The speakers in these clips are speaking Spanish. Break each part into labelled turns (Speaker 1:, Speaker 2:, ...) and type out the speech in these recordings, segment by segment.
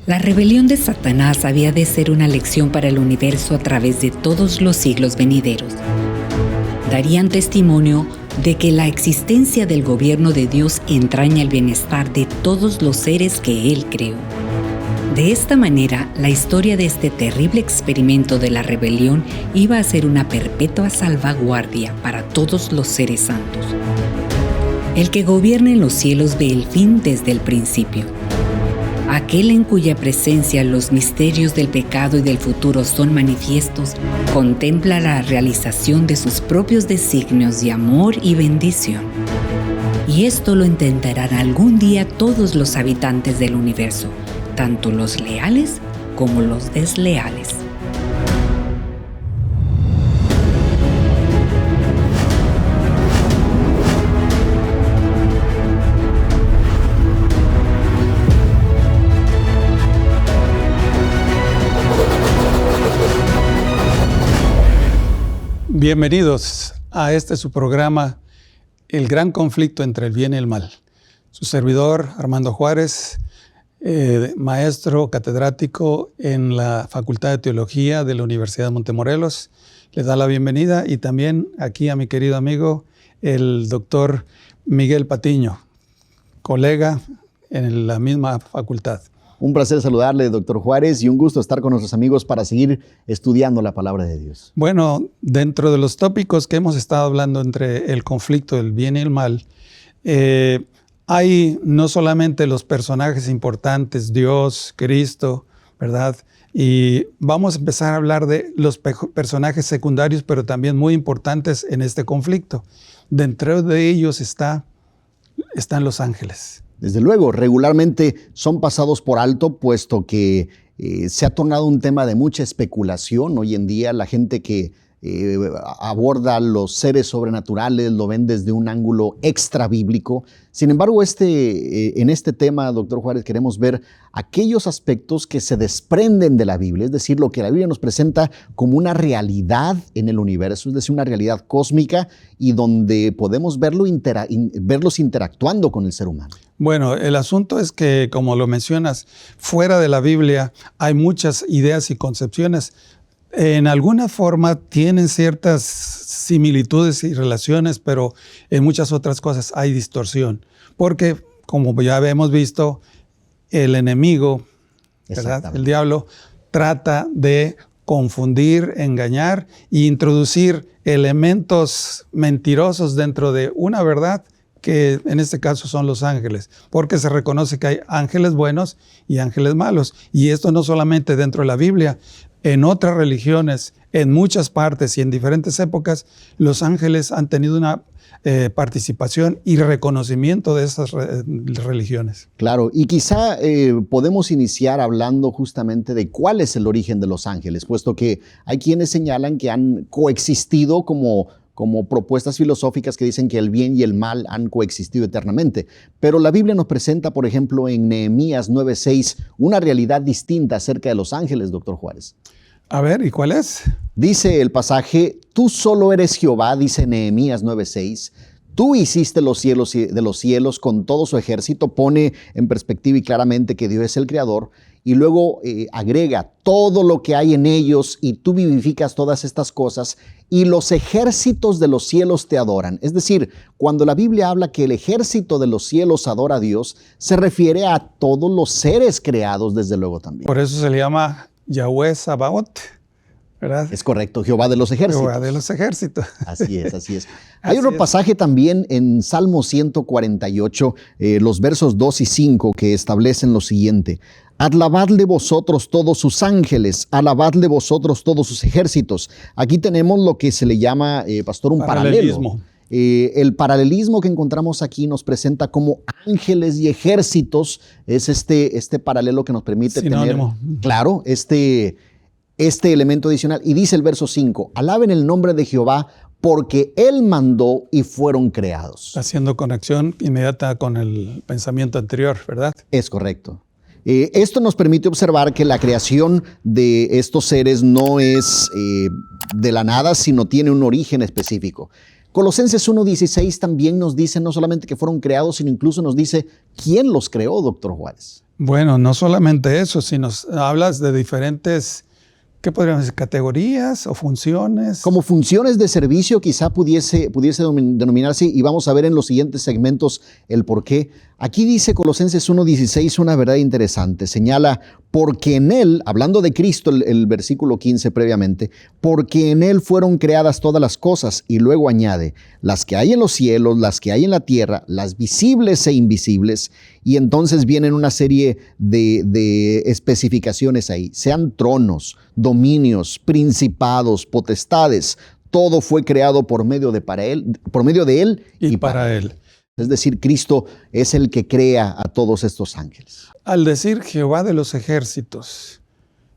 Speaker 1: La rebelión de Satanás había de ser una lección para el universo a través de todos los siglos venideros. Darían testimonio de que la existencia del gobierno de Dios entraña el bienestar de todos los seres que Él creó. De esta manera, la historia de este terrible experimento de la rebelión iba a ser una perpetua salvaguardia para todos los seres santos. El que gobierna en los cielos ve el fin desde el principio. Aquel en cuya presencia los misterios del pecado y del futuro son manifiestos, contempla la realización de sus propios designios de amor y bendición. Y esto lo entenderán algún día todos los habitantes del universo, tanto los leales como los desleales.
Speaker 2: Bienvenidos a su programa, El Gran Conflicto entre el Bien y el Mal. Su servidor, Armando Juárez, maestro catedrático en la Facultad de Teología de la Universidad de Montemorelos, les da la bienvenida, y también aquí a mi querido amigo, el doctor Miguel Patiño, colega en la misma facultad.
Speaker 3: Un placer saludarle, doctor Juárez, y un gusto estar con nuestros amigos para seguir estudiando la palabra de Dios.
Speaker 2: Bueno, dentro de los tópicos que hemos estado hablando entre el conflicto del bien y el mal, hay no solamente los personajes importantes, Dios, Cristo, ¿verdad? Y vamos a empezar a hablar de los personajes secundarios, pero también muy importantes en este conflicto. Dentro de ellos están los ángeles.
Speaker 3: Desde luego, regularmente son pasados por alto, puesto que se ha tornado un tema de mucha especulación. Hoy en día la gente que aborda los seres sobrenaturales lo ven desde un ángulo extra bíblico. Sin embargo, en este tema, doctor Juárez, queremos ver aquellos aspectos que se desprenden de la Biblia, es decir, lo que la Biblia nos presenta como una realidad en el universo, es decir, una realidad cósmica, y donde podemos verlos interactuando con el ser humano.
Speaker 2: Bueno, el asunto es que, como lo mencionas, fuera de la Biblia hay muchas ideas y concepciones. En alguna forma tienen ciertas similitudes y relaciones, pero en muchas otras cosas hay distorsión. Porque, como ya hemos visto, el enemigo, ¿verdad? El diablo, trata de confundir, engañar e introducir elementos mentirosos dentro de una verdad, que en este caso son los ángeles, porque se reconoce que hay ángeles buenos y ángeles malos. Y esto no solamente dentro de la Biblia, en otras religiones, en muchas partes y en diferentes épocas, los ángeles han tenido una participación y reconocimiento de esas religiones.
Speaker 3: Claro, y quizá podemos iniciar hablando justamente de cuál es el origen de los ángeles, puesto que hay quienes señalan que han coexistido como propuestas filosóficas que dicen que el bien y el mal han coexistido eternamente. Pero la Biblia nos presenta, por ejemplo, en Nehemías 9:6, una realidad distinta acerca de los ángeles, doctor Juárez.
Speaker 2: A ver, ¿y cuál es?
Speaker 3: Dice el pasaje: tú solo eres Jehová, dice Nehemías 9:6. Tú hiciste los cielos de los cielos con todo su ejército. Pone en perspectiva y claramente que Dios es el creador. Y luego agrega todo lo que hay en ellos, y tú vivificas todas estas cosas, y los ejércitos de los cielos te adoran. Es decir, cuando la Biblia habla que el ejército de los cielos adora a Dios, se refiere a todos los seres creados, desde luego también.
Speaker 2: Por eso se le llama Yahweh Sabaoth, ¿verdad?
Speaker 3: Es correcto, Jehová de los ejércitos.
Speaker 2: Jehová de los ejércitos.
Speaker 3: Así es, así es. Hay otro pasaje también en Salmo 148, los versos 2 y 5, que establecen lo siguiente: alabadle vosotros todos sus ángeles, alabadle vosotros todos sus ejércitos. Aquí tenemos lo que se le llama, pastor, un paralelismo. El paralelismo que encontramos aquí nos presenta como ángeles y ejércitos. Es este paralelo que nos permite
Speaker 2: sinónimo.
Speaker 3: Tener, claro, este elemento adicional. Y dice el verso 5, alaben el nombre de Jehová, porque Él mandó y fueron creados.
Speaker 2: Haciendo conexión inmediata con el pensamiento anterior, ¿verdad?
Speaker 3: Es correcto. Esto nos permite observar que la creación de estos seres no es de la nada, sino tiene un origen específico. Colosenses 1:16 también nos dice no solamente que fueron creados, sino incluso nos dice quién los creó, doctor Juárez.
Speaker 2: Bueno, no solamente eso, sino hablas de diferentes, ¿qué podríamos decir? ¿Categorías o funciones?
Speaker 3: Como funciones de servicio quizá pudiese denominarse, y vamos a ver en los siguientes segmentos el por qué. Aquí dice Colosenses 1:16 una verdad interesante. Señala, porque en Él, hablando de Cristo, el versículo 15 previamente, porque en Él fueron creadas todas las cosas, y luego añade, las que hay en los cielos, las que hay en la tierra, las visibles e invisibles, y entonces vienen una serie de especificaciones ahí, sean tronos, dominios, principados, potestades, todo fue creado por medio de Él y para Él. Es decir, Cristo es el que crea a todos estos ángeles.
Speaker 2: Al decir Jehová de los ejércitos,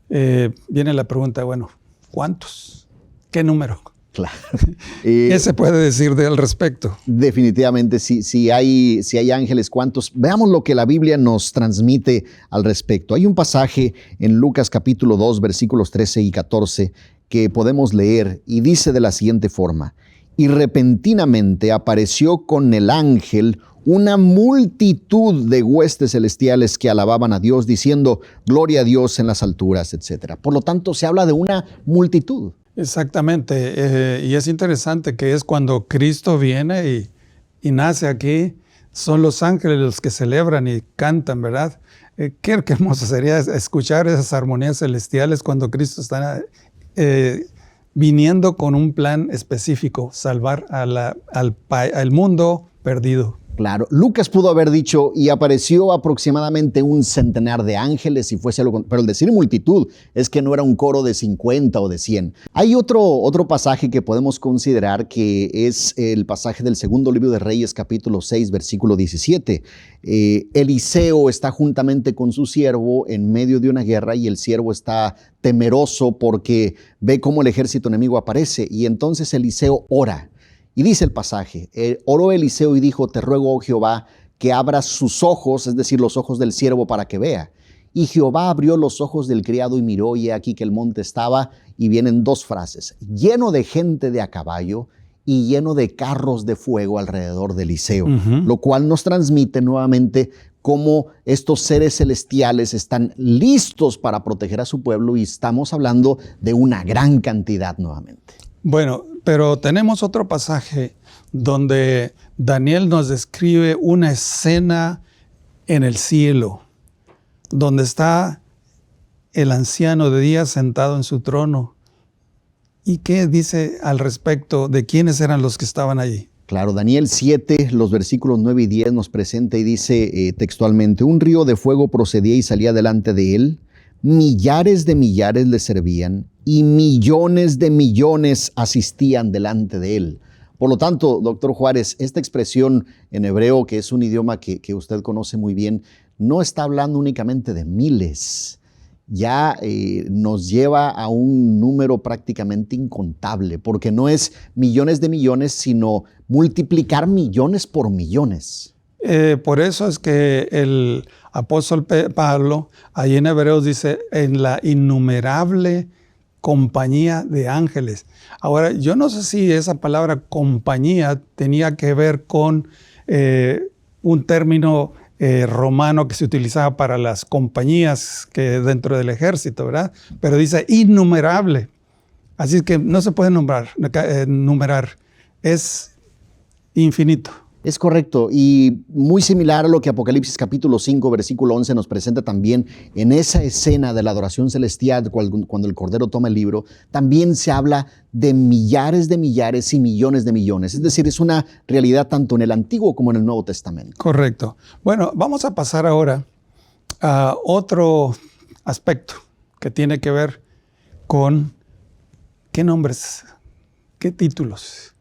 Speaker 2: viene la pregunta, bueno, ¿cuántos? ¿Qué número?
Speaker 3: Claro.
Speaker 2: ¿Qué se puede decir de al respecto?
Speaker 3: Definitivamente, si hay ángeles, ¿cuántos? Veamos lo que la Biblia nos transmite al respecto. Hay un pasaje en Lucas capítulo 2, versículos 13 y 14, que podemos leer y dice de la siguiente forma: y repentinamente apareció con el ángel una multitud de huestes celestiales que alababan a Dios, diciendo, gloria a Dios en las alturas, etc. Por lo tanto, se habla de una multitud.
Speaker 2: Exactamente, y es interesante que es cuando Cristo viene y nace aquí, son los ángeles los que celebran y cantan, ¿verdad? Qué hermoso sería escuchar esas armonías celestiales cuando Cristo está viniendo con un plan específico, salvar al mundo perdido.
Speaker 3: Claro, Lucas pudo haber dicho, y apareció aproximadamente un centenar de ángeles, si fuese algo, pero el decir multitud es que no era un coro de 50 o de 100. Hay otro pasaje que podemos considerar, que es el pasaje del segundo libro de Reyes, capítulo 6, versículo 17. Eliseo está juntamente con su siervo en medio de una guerra, y el siervo está temeroso porque ve cómo el ejército enemigo aparece, y entonces Eliseo ora. Y dice el pasaje, oró Eliseo y dijo, te ruego, oh Jehová, que abras sus ojos, es decir, los ojos del siervo, para que vea. Y Jehová abrió los ojos del criado y miró, y he aquí que el monte estaba, y vienen dos frases, lleno de gente de a caballo y lleno de carros de fuego alrededor de Eliseo, lo cual nos transmite nuevamente cómo estos seres celestiales están listos para proteger a su pueblo, y estamos hablando de una gran cantidad nuevamente.
Speaker 2: Bueno, pero tenemos otro pasaje donde Daniel nos describe una escena en el cielo, donde está el anciano de días sentado en su trono. ¿Y qué dice al respecto de quiénes eran los que estaban allí?
Speaker 3: Claro, Daniel 7, los versículos 9 y 10 nos presenta y dice textualmente, un río de fuego procedía y salía delante de él, millares de millares le servían y millones de millones asistían delante de él. Por lo tanto, doctor Juárez, esta expresión en hebreo, que es un idioma que usted conoce muy bien, no está hablando únicamente de miles. Ya nos lleva a un número prácticamente incontable, porque no es millones de millones, sino multiplicar millones por millones.
Speaker 2: Por eso es que el apóstol Pablo, ahí en Hebreos dice, en la innumerable compañía de ángeles. Ahora, yo no sé si esa palabra compañía tenía que ver con un término romano que se utilizaba para las compañías que dentro del ejército, ¿verdad? Pero dice innumerable. Así que no se puede numerar. Es infinito.
Speaker 3: Es correcto, y muy similar a lo que Apocalipsis capítulo 5, versículo 11 nos presenta también en esa escena de la adoración celestial, cuando el Cordero toma el libro, también se habla de millares y millones de millones. Es decir, es una realidad tanto en el Antiguo como en el Nuevo Testamento.
Speaker 2: Correcto. Bueno, vamos a pasar ahora a otro aspecto que tiene que ver con qué nombres, qué títulos.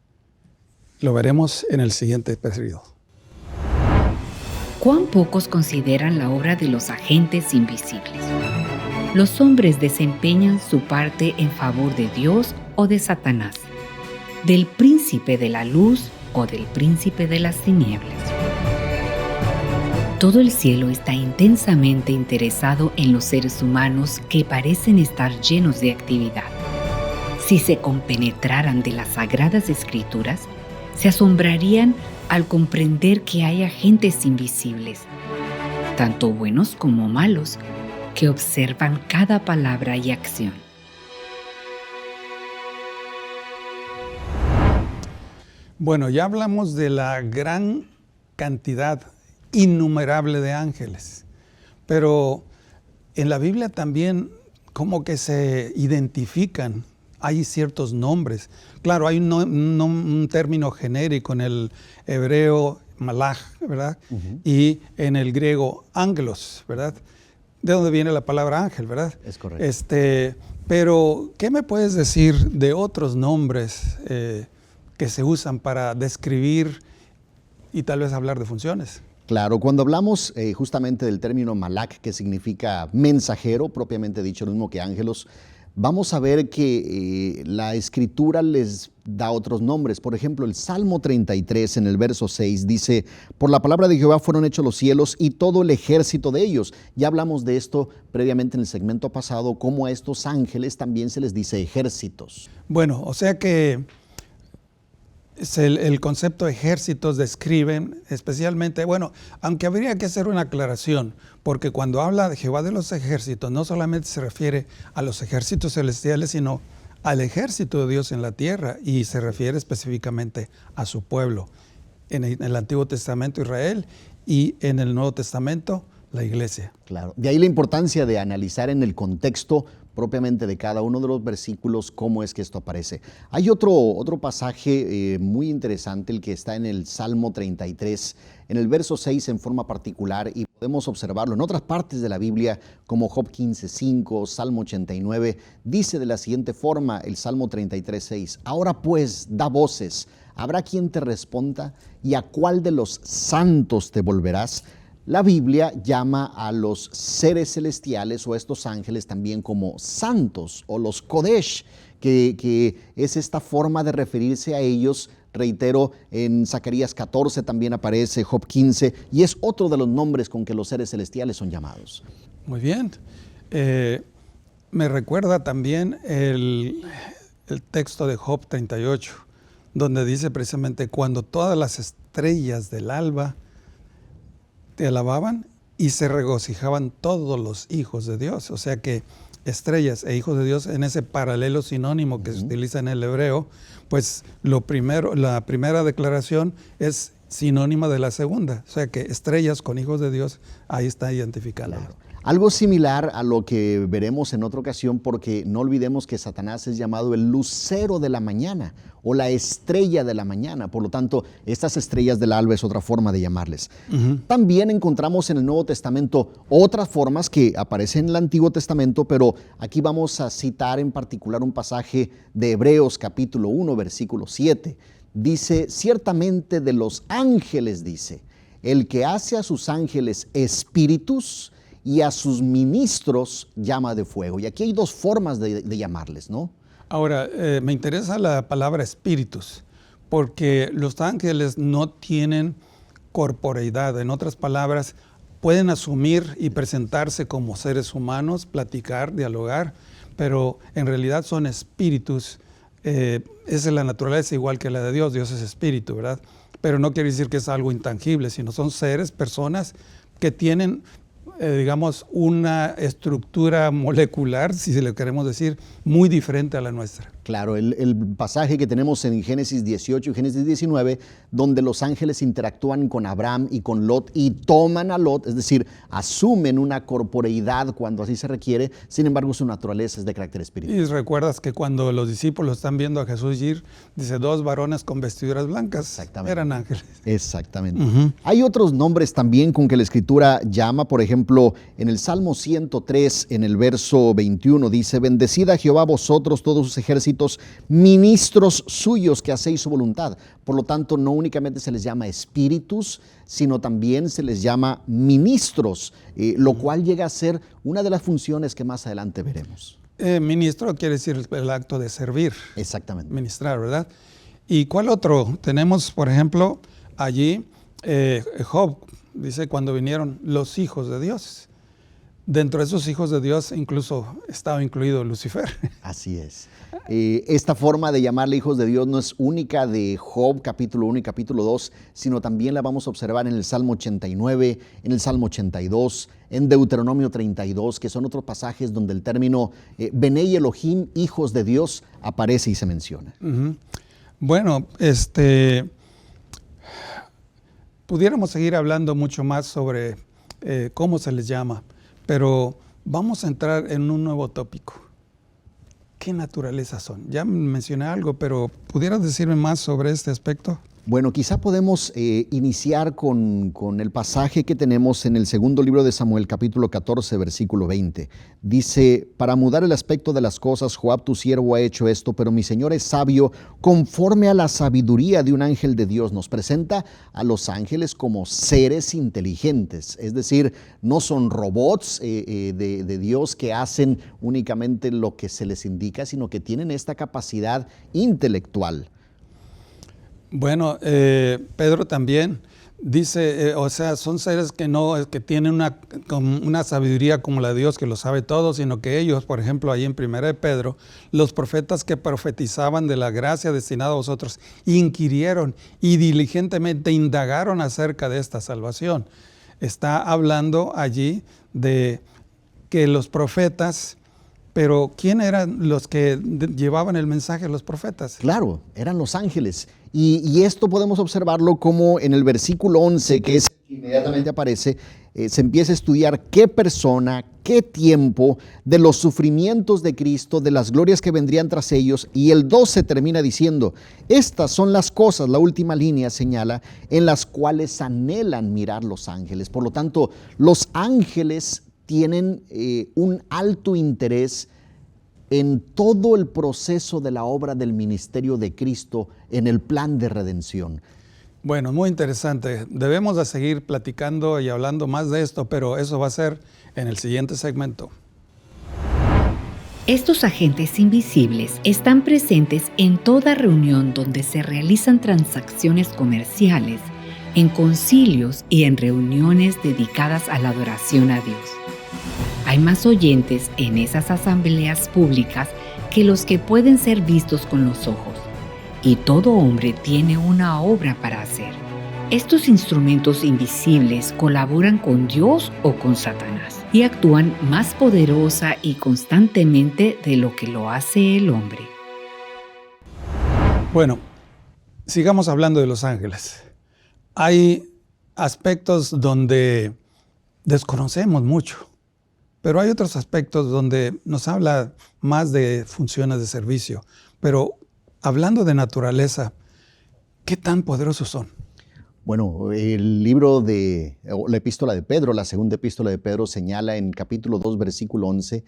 Speaker 2: Lo veremos en el siguiente periodo.
Speaker 1: ¿Cuán pocos consideran la obra de los agentes invisibles? Los hombres desempeñan su parte en favor de Dios o de Satanás, del príncipe de la luz o del príncipe de las tinieblas. Todo el cielo está intensamente interesado en los seres humanos que parecen estar llenos de actividad. Si se compenetraran de las Sagradas Escrituras, se asombrarían al comprender que hay agentes invisibles, tanto buenos como malos, que observan cada palabra y acción.
Speaker 2: Bueno, ya hablamos de la gran cantidad innumerable de ángeles, pero en la Biblia también como que se identifican, hay ciertos nombres. Claro, hay un término genérico en el hebreo malach, ¿verdad? Y en el griego ángelos, ¿verdad? De donde viene la palabra ángel, ¿verdad?
Speaker 3: Es correcto.
Speaker 2: Pero, ¿qué me puedes decir de otros nombres que se usan para describir y tal vez hablar de funciones?
Speaker 3: Claro, cuando hablamos justamente del término malach, que significa mensajero, propiamente dicho, lo mismo que ángelos, vamos a ver que la Escritura les da otros nombres. Por ejemplo, el Salmo 33 en el verso 6 dice: por la palabra de Jehová fueron hechos los cielos y todo el ejército de ellos. Ya hablamos de esto previamente en el segmento pasado, cómo a estos ángeles también se les dice ejércitos.
Speaker 2: Bueno, o sea que el concepto de ejércitos describen especialmente, bueno, aunque habría que hacer una aclaración, porque cuando habla de Jehová de los ejércitos, no solamente se refiere a los ejércitos celestiales, sino al ejército de Dios en la tierra, y se refiere específicamente a su pueblo. En el Antiguo Testamento Israel y en el Nuevo Testamento la iglesia.
Speaker 3: Claro, de ahí la importancia de analizar en el contexto propiamente de cada uno de los versículos cómo es que esto aparece. Hay otro pasaje muy interesante, el que está en el Salmo 33, en el verso 6 en forma particular, y podemos observarlo en otras partes de la Biblia como Job 15:5, Salmo 89, dice de la siguiente forma el Salmo 33:6: ahora pues da voces, ¿habrá quien te responda? ¿Y a cuál de los santos te volverás? La Biblia llama a los seres celestiales o a estos ángeles también como santos o los Kodesh, que es esta forma de referirse a ellos. Reitero, en Zacarías 14 también aparece, Job 15, y es otro de los nombres con que los seres celestiales son llamados.
Speaker 2: Muy bien. Me recuerda también el texto de Job 38, donde dice precisamente: cuando todas las estrellas del alba te alababan y se regocijaban todos los hijos de Dios. O sea que estrellas e hijos de Dios, en ese paralelo sinónimo que se utiliza en el hebreo, pues la primera declaración es sinónima de la segunda. O sea que estrellas con hijos de Dios, ahí está identificando.
Speaker 3: Claro. Algo similar a lo que veremos en otra ocasión, porque no olvidemos que Satanás es llamado el lucero de la mañana o la estrella de la mañana. Por lo tanto, estas estrellas del alba es otra forma de llamarles. También encontramos en el Nuevo Testamento otras formas que aparecen en el Antiguo Testamento, pero aquí vamos a citar en particular un pasaje de Hebreos capítulo 1, versículo 7. Dice: ciertamente de los ángeles, dice, el que hace a sus ángeles espíritus y a sus ministros llama de fuego. Y aquí hay dos formas de llamarles, ¿no?
Speaker 2: Ahora, me interesa la palabra espíritus, porque los ángeles no tienen corporeidad. En otras palabras, pueden asumir y presentarse como seres humanos, platicar, dialogar, pero en realidad son espíritus. Esa es la naturaleza igual que la de Dios. Dios es espíritu, ¿verdad? Pero no quiere decir que es algo intangible, sino son seres, personas que tienen digamos, una estructura molecular, si se le queremos decir, muy diferente a la nuestra.
Speaker 3: Claro, el pasaje que tenemos en Génesis 18 y Génesis 19, donde los ángeles interactúan con Abraham y con Lot y toman a Lot, es decir, asumen una corporeidad cuando así se requiere, sin embargo su naturaleza es de carácter espiritual.
Speaker 2: Y recuerdas que cuando los discípulos están viendo a Jesús ir, dice: dos varones con vestiduras blancas.
Speaker 3: Exactamente.
Speaker 2: Eran ángeles.
Speaker 3: Exactamente. Hay otros nombres también con que la Escritura llama. Por ejemplo, en el Salmo 103, en el verso 21, dice: bendecid a Jehová vosotros todos sus ejércitos, ministros suyos que hacéis su voluntad. Por lo tanto, no únicamente se les llama espíritus, sino también se les llama ministros, lo cual llega a ser una de las funciones que más adelante veremos.
Speaker 2: Ministro quiere decir el acto de servir.
Speaker 3: Exactamente.
Speaker 2: Ministrar, ¿verdad? ¿Y cuál otro? Tenemos, por ejemplo, allí Job, dice: cuando vinieron los hijos de Dios. dentro de esos hijos de Dios incluso estaba incluido Lucifer.
Speaker 3: Así es. Esta forma de llamarle hijos de Dios no es única de Job, capítulo 1 y capítulo 2, sino también la vamos a observar en el Salmo 89, en el Salmo 82, en Deuteronomio 32, que son otros pasajes donde el término Benei Elohim, hijos de Dios, aparece y se menciona.
Speaker 2: Uh-huh. Bueno, pudiéramos seguir hablando mucho más sobre cómo se les llama, pero vamos a entrar en un nuevo tópico. ¿Qué naturaleza son? Ya mencioné algo, pero ¿pudieras decirme más sobre este aspecto?
Speaker 3: Bueno, quizá podemos iniciar con el pasaje que tenemos en el segundo libro de Samuel, capítulo 14, versículo 20. Dice, para mudar el aspecto de las cosas, Joab tu siervo ha hecho esto, pero mi Señor es sabio conforme a la sabiduría de un ángel de Dios. Nos presenta a los ángeles como seres inteligentes, es decir, no son robots de Dios que hacen únicamente lo que se les indica, sino que tienen esta capacidad intelectual.
Speaker 2: Bueno, Pedro también dice, son seres que tienen una sabiduría como la de Dios, que lo sabe todo, sino que ellos, por ejemplo, ahí en 1 de Pedro, los profetas que profetizaban de la gracia destinada a vosotros, inquirieron y diligentemente indagaron acerca de esta salvación. Está hablando allí de que los profetas... Pero ¿quién eran los que llevaban el mensaje a los profetas?
Speaker 3: Claro, eran los ángeles. Y esto podemos observarlo como en el versículo 11, que es el que inmediatamente aparece, se empieza a estudiar qué persona, qué tiempo, de los sufrimientos de Cristo, de las glorias que vendrían tras ellos. Y el 12 termina diciendo, estas son las cosas, la última línea señala, en las cuales anhelan mirar los ángeles. Por lo tanto, los ángeles tienen un alto interés en todo el proceso de la obra del ministerio de Cristo en el plan de redención.
Speaker 2: Bueno, muy interesante. Debemos de seguir platicando y hablando más de esto, pero eso va a ser en el siguiente segmento.
Speaker 1: Estos agentes invisibles están presentes en toda reunión donde se realizan transacciones comerciales, en concilios y en reuniones dedicadas a la adoración a Dios. Hay más oyentes en esas asambleas públicas que los que pueden ser vistos con los ojos, y todo hombre tiene una obra para hacer. Estos instrumentos invisibles colaboran con Dios o con Satanás y actúan más poderosa y constantemente de lo que lo hace el hombre.
Speaker 2: Bueno, sigamos hablando de los ángeles. Hay aspectos donde desconocemos mucho. Pero hay otros aspectos donde nos habla más de funciones de servicio. Pero hablando de naturaleza, ¿qué tan poderosos son?
Speaker 3: Bueno, el libro la epístola de Pedro, la segunda epístola de Pedro señala en capítulo 2, versículo 11,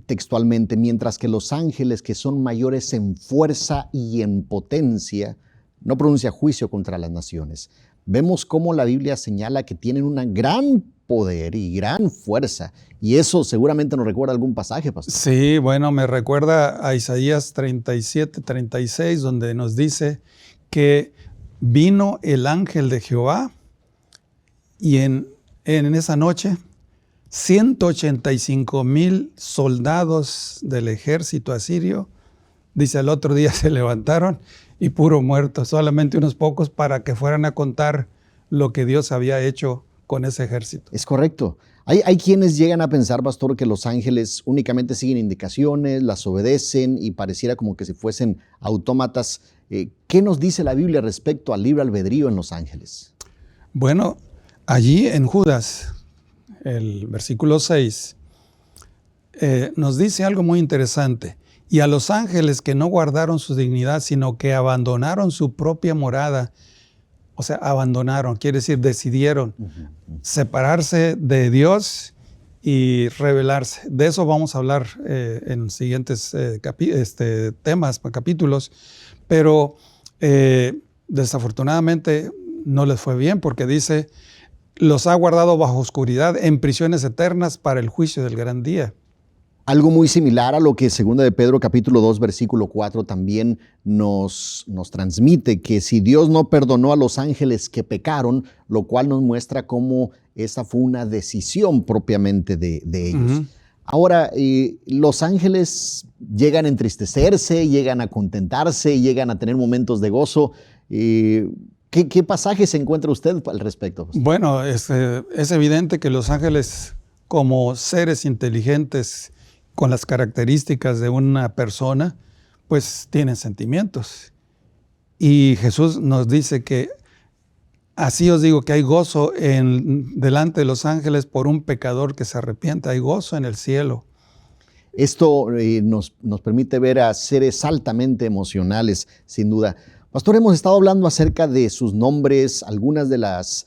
Speaker 3: textualmente, mientras que los ángeles que son mayores en fuerza y en potencia, no pronuncia juicio contra las naciones. Vemos cómo la Biblia señala que tienen una gran poder y gran fuerza. Y eso seguramente nos recuerda algún pasaje, pastor.
Speaker 2: Sí, bueno, me recuerda a Isaías 37, 36, donde nos dice que vino el ángel de Jehová y en esa noche 185,000 soldados del ejército asirio, dice, al otro día se levantaron y puro muerto, solamente unos pocos para que fueran a contar lo que Dios había hecho con ese ejército.
Speaker 3: Es correcto. Hay quienes llegan a pensar, pastor, que los ángeles únicamente siguen indicaciones, las obedecen y pareciera como que si fuesen autómatas. ¿Qué nos dice la Biblia respecto al libre albedrío en los ángeles?
Speaker 2: Bueno, allí en Judas, el versículo 6, nos dice algo muy interesante. Y a los ángeles que no guardaron su dignidad, sino que abandonaron su propia morada. O sea, abandonaron, quiere decir decidieron separarse de Dios y rebelarse. De eso vamos a hablar en siguientes capítulos. Pero desafortunadamente no les fue bien porque dice, los ha guardado bajo oscuridad en prisiones eternas para el juicio del gran día.
Speaker 3: Algo muy similar a lo que 2 de Pedro capítulo 2 versículo 4 también nos transmite, que si Dios no perdonó a los ángeles que pecaron, lo cual nos muestra cómo esa fue una decisión propiamente de ellos.
Speaker 2: Ujú.
Speaker 3: Ahora, los ángeles llegan a entristecerse, llegan a contentarse, llegan a tener momentos de gozo. ¿Qué pasaje se encuentra usted al respecto?
Speaker 2: Bueno, es evidente que los ángeles, como seres inteligentes con las características de una persona, pues tienen sentimientos. Y Jesús nos dice que así os digo que hay gozo delante de los ángeles por un pecador que se arrepienta, hay gozo en el cielo.
Speaker 3: Esto nos permite ver a seres altamente emocionales, sin duda. Pastor, hemos estado hablando acerca de sus nombres, algunas de las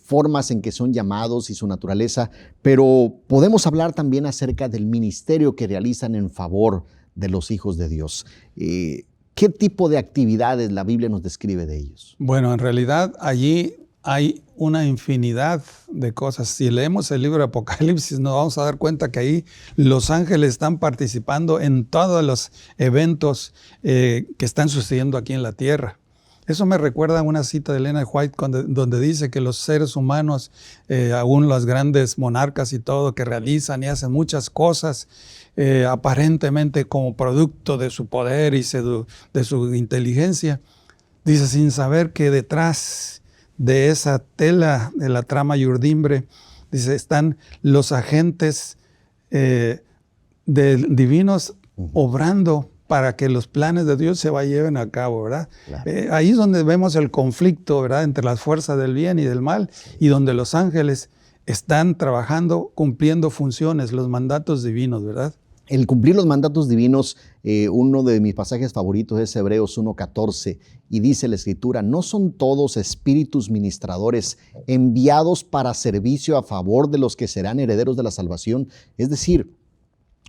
Speaker 3: formas en que son llamados y su naturaleza, pero podemos hablar también acerca del ministerio que realizan en favor de los hijos de Dios. ¿Qué tipo de actividades la Biblia nos describe de ellos?
Speaker 2: Bueno, en realidad allí hay una infinidad de cosas. Si leemos el libro de Apocalipsis, nos vamos a dar cuenta que ahí los ángeles están participando en todos los eventos que están sucediendo aquí en la tierra. Eso me recuerda a una cita de Elena White donde dice que los seres humanos, aún los grandes monarcas y todo, que realizan y hacen muchas cosas aparentemente como producto de su poder y de su inteligencia, dice, sin saber que detrás de esa tela de la trama y urdimbre, dice, están los agentes divinos obrando para que los planes de Dios se lleven a cabo, ¿verdad? Claro. Ahí es donde vemos el conflicto, ¿verdad?, entre las fuerzas del bien y del mal, y donde los ángeles están trabajando, cumpliendo funciones, los mandatos divinos, ¿verdad?
Speaker 3: El cumplir los mandatos divinos, uno de mis pasajes favoritos es Hebreos 1:14, y dice la Escritura, ¿no son todos espíritus ministradores enviados para servicio a favor de los que serán herederos de la salvación? Es decir,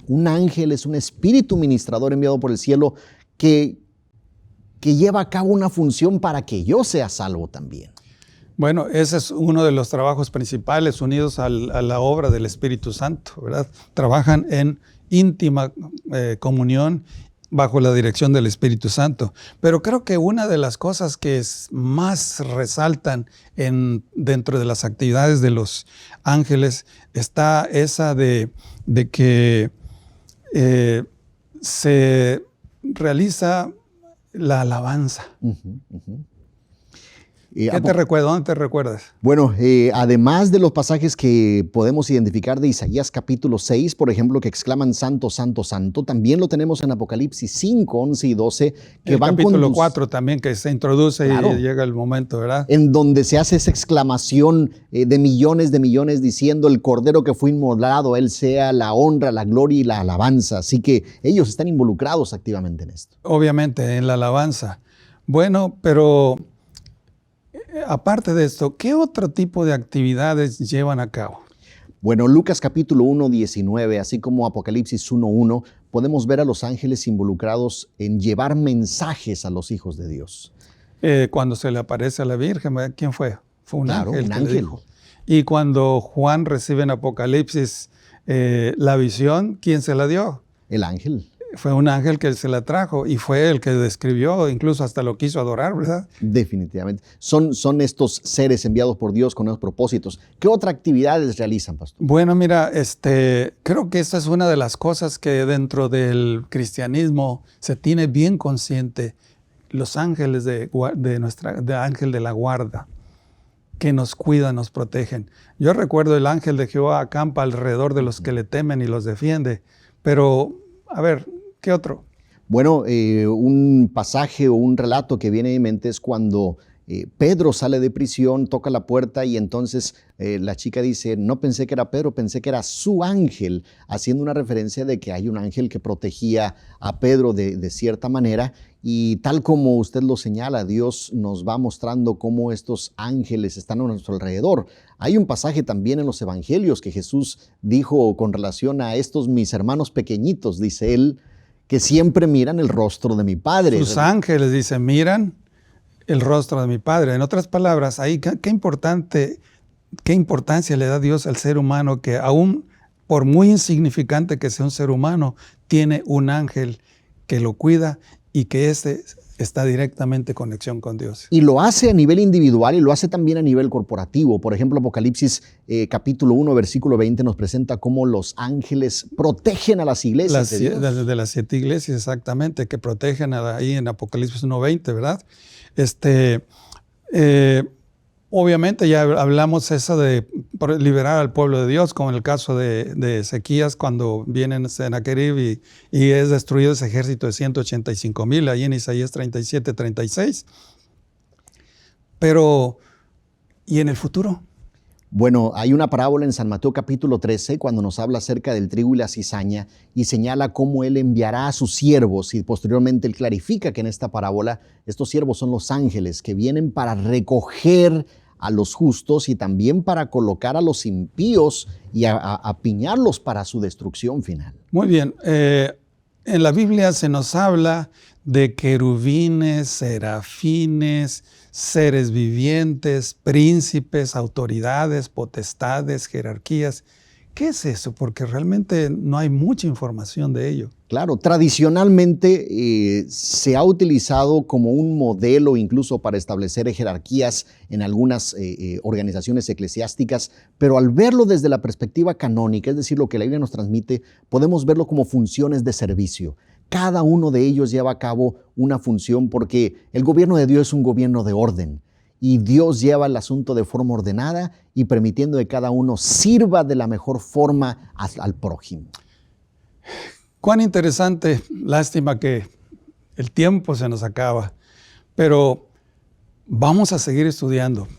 Speaker 3: un ángel es un espíritu ministrador enviado por el cielo que lleva a cabo una función para que yo sea salvo también.
Speaker 2: Bueno, ese es uno de los trabajos principales unidos a la obra del Espíritu Santo, ¿verdad? Trabajan en íntima comunión bajo la dirección del Espíritu Santo. Pero creo que una de las cosas que más resaltan dentro de las actividades de los ángeles está esa de que se realiza la alabanza. ¿Qué te recuerda? ¿Dónde te recuerdas?
Speaker 3: Bueno, además de los pasajes que podemos identificar de Isaías capítulo 6, por ejemplo, que exclaman Santo, Santo, Santo, también lo tenemos en Apocalipsis 5, 11 y 12. Que
Speaker 2: el
Speaker 3: van
Speaker 2: capítulo 4 también, que se introduce, claro, y llega el momento, ¿verdad?
Speaker 3: En donde se hace esa exclamación de millones diciendo el Cordero que fue inmolado, Él sea la honra, la gloria y la alabanza. Así que ellos están involucrados activamente en esto.
Speaker 2: Obviamente, en la alabanza. Bueno, pero aparte de esto, ¿qué otro tipo de actividades llevan a cabo?
Speaker 3: Bueno, Lucas capítulo 1, 19, así como Apocalipsis 1, 1, podemos ver a los ángeles involucrados en llevar mensajes a los hijos de Dios.
Speaker 2: Cuando se le aparece a la Virgen, ¿quién fue? Fue un ángel.
Speaker 3: Un ángel.
Speaker 2: Le dijo. Y cuando Juan recibe en Apocalipsis la visión, ¿quién se la dio?
Speaker 3: El ángel.
Speaker 2: Fue un ángel que se la trajo y fue el que describió, incluso hasta lo quiso adorar, ¿verdad?
Speaker 3: Definitivamente. Son estos seres enviados por Dios con esos propósitos. ¿Qué otras actividades realizan, pastor?
Speaker 2: Bueno, mira, creo que esta es una de las cosas que dentro del cristianismo se tiene bien consciente. Los ángeles de ángel de la guarda, que nos cuidan, nos protegen. Yo recuerdo el ángel de Jehová acampa alrededor de los que le temen y los defiende. Pero, a ver, ¿qué otro?
Speaker 3: Bueno, un pasaje o un relato que viene a mi mente es cuando Pedro sale de prisión, toca la puerta y entonces la chica dice, no pensé que era Pedro, pensé que era su ángel, haciendo una referencia de que hay un ángel que protegía a Pedro de cierta manera. Y tal como usted lo señala, Dios nos va mostrando cómo estos ángeles están a nuestro alrededor. Hay un pasaje también en los evangelios que Jesús dijo con relación a estos mis hermanos pequeñitos, dice él, que siempre miran el rostro de mi Padre.
Speaker 2: Sus ángeles, dice, miran el rostro de mi Padre. En otras palabras, ahí qué importancia le da Dios al ser humano, que aún por muy insignificante que sea un ser humano, tiene un ángel que lo cuida y que ese está directamente en conexión con Dios.
Speaker 3: Y lo hace a nivel individual y lo hace también a nivel corporativo. Por ejemplo, Apocalipsis capítulo 1, versículo 20 nos presenta cómo los ángeles protegen a las iglesias de Dios.
Speaker 2: De las 7 iglesias, exactamente, que protegen ahí en Apocalipsis 1:20, ¿verdad? Obviamente ya hablamos eso de liberar al pueblo de Dios, como en el caso de Ezequías, cuando viene Sennacherib y es destruido ese ejército de 185,000, ahí en Isaías 37:36. Pero, ¿y en el futuro?
Speaker 3: Bueno, hay una parábola en San Mateo capítulo 13 cuando nos habla acerca del trigo y la cizaña y señala cómo Él enviará a sus siervos, y posteriormente Él clarifica que en esta parábola estos siervos son los ángeles que vienen para recoger a los justos y también para colocar a los impíos y apiñarlos para su destrucción final.
Speaker 2: Muy bien. En la Biblia se nos habla de querubines, serafines, seres vivientes, príncipes, autoridades, potestades, jerarquías. ¿Qué es eso? Porque realmente no hay mucha información de ello.
Speaker 3: Claro, tradicionalmente se ha utilizado como un modelo incluso para establecer jerarquías en algunas organizaciones eclesiásticas, pero al verlo desde la perspectiva canónica, es decir, lo que la Biblia nos transmite, podemos verlo como funciones de servicio. Cada uno de ellos lleva a cabo una función porque el gobierno de Dios es un gobierno de orden. Y Dios lleva el asunto de forma ordenada y permitiendo que cada uno sirva de la mejor forma al prójimo.
Speaker 2: Cuán interesante, lástima que el tiempo se nos acaba, pero vamos a seguir estudiando.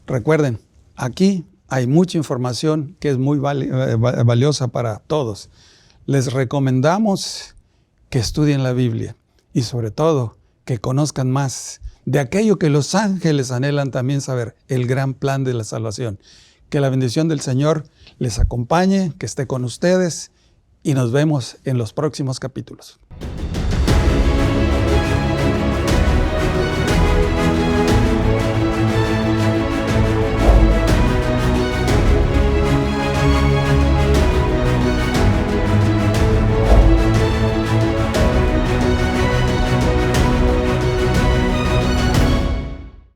Speaker 2: Recuerden, aquí hay mucha información que es muy valiosa para todos. Les recomendamos que estudien la Biblia y sobre todo que conozcan más de aquello que los ángeles anhelan también saber, el gran plan de la salvación. Que la bendición del Señor les acompañe, que esté con ustedes y nos vemos en los próximos capítulos.